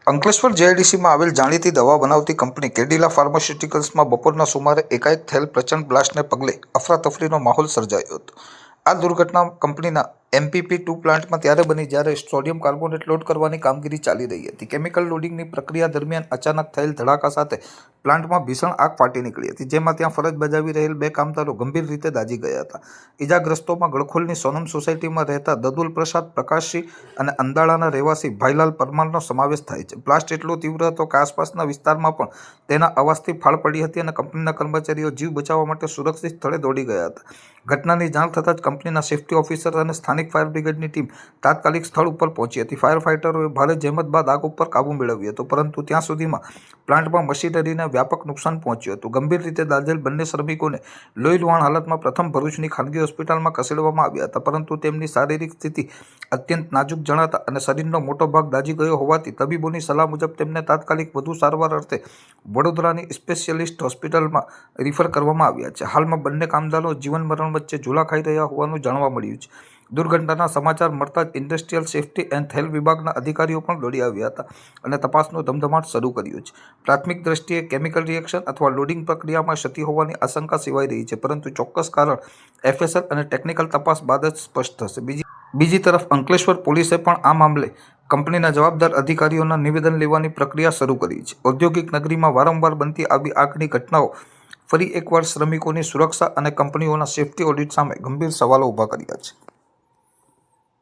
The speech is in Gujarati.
અંકલેશ્વર જેઆઈડીસીમાં આવેલ જાણીતી દવા બનાવતી કંપની કેડિલા ફાર્માસ્યુટિકલ્સમાં બપોરના સુમારે એકાએક થયેલ પ્રચંડ બ્લાસ્ટને પગલે અફરાતફરીનો માહોલ સર્જાયો હતો। આ દુર્ઘટના કંપનીના MPP2 પ્લાન્ટમાં ત્યારે બની જ્યારે સોડિયમ કાર્બોનેટ લોડ કરવાની કામગીરી ચાલી રહી હતી। કેમિકલ લોડિંગની પ્રક્રિયા દરમિયાન અચાનક થયેલ ધડાકા સાથે પ્લાન્ટમાં ભીષણ આગ ફાટી નીકળી હતી, જેમાં ત્યાં ફરજ બજાવી રહેલ 2 કામદારો ગંભીર રીતે દાઝી ગયા હતા। ઇજાગ્રસ્તોમાં ગળખોલની સોનમ સોસાયટીમાં રહેતા દદુલ પ્રસાદ પ્રકાશસિંહ અને અંદાળાના રહેવાસી ભાઈલાલ પરમારનો સમાવેશ થાય છે। બ્લાસ્ટ એટલો તીવ્ર હતો કે આસપાસના વિસ્તારમાં પણ તેના અવાજથી ફાળ પડી હતી અને કંપનીના કર્મચારીઓ જીવ બચાવવા માટે સુરક્ષિત સ્થળે દોડી ગયા હતા। ઘટનાની જાણ થતાં જ કંપનીના સેફ્ટી ઓફિસર અને સ્થાનિક ફાયર બ્રિગેડની ટીમ તાત્કાલિક સ્થળ ઉપર પહોંચી હતી। ફાયર ફાઇટરોએ ભારે જહેમત બાદ આગ ઉપર કાબૂ મેળવ્યો હતો, પરંતુ ત્યાં સુધીમાં પ્લાન્ટમાં મશીનરીને વ્યાપક નુકસાન પહોંચ્યું હતું। ગંભીર રીતે દાઝેલ બંને શ્રમિકોને લોહીલુહાણ હાલતમાં પ્રથમ ભરૂચની ખાનગી હોસ્પિટલમાં ખસેડવામાં આવ્યા હતા, પરંતુ તેમની શારીરિક સ્થિતિ અત્યંત નાજુક જણાતા અને શરીરનો મોટો ભાગ દાઝી ગયો હોવાથી તબીબોની સલાહ મુજબ તેમને તાત્કાલિક વધુ સારવાર અર્થે વડોદરાની સ્પેશિયાલિસ્ટ હોસ્પિટલમાં રિફર કરવામાં આવ્યા છે। હાલમાં બંને કામદારો જીવન મરણ વચ્ચે ઝૂલા ખાઈ રહ્યા હોવાનું જાણવા મળ્યું છે। દુર્ઘટનાના સમાચાર મળતા જ ઇન્ડસ્ટ્રીયલ સેફ્ટી એન્ડ હેલ્થ વિભાગના અધિકારીઓ પણ દોડી આવ્યા હતા અને તપાસનો ધમધમાટ શરૂ કર્યો છે। પ્રાથમિક દ્રષ્ટિએ કેમિકલ રિએક્શન અથવા લોડિંગ પ્રક્રિયામાં ક્ષતિ હોવાની આશંકા સેવાઈ રહી છે, પરંતુ ચોક્કસ કારણ FSL અને ટેકનિકલ તપાસ બાદ જ સ્પષ્ટ થશે। બીજી તરફ અંકલેશ્વર પોલીસે પણ આ મામલે કંપનીના જવાબદાર અધિકારીઓના નિવેદન લેવાની પ્રક્રિયા શરૂ કરી છે। ઔદ્યોગિક નગરીમાં વારંવાર બનતી આવી આગની ઘટનાઓ ફરી એકવાર શ્રમિકોની સુરક્ષા અને કંપનીઓના સેફ્ટી ઓડિટ સામે ગંભીર સવાલો ઊભા કર્યા છે।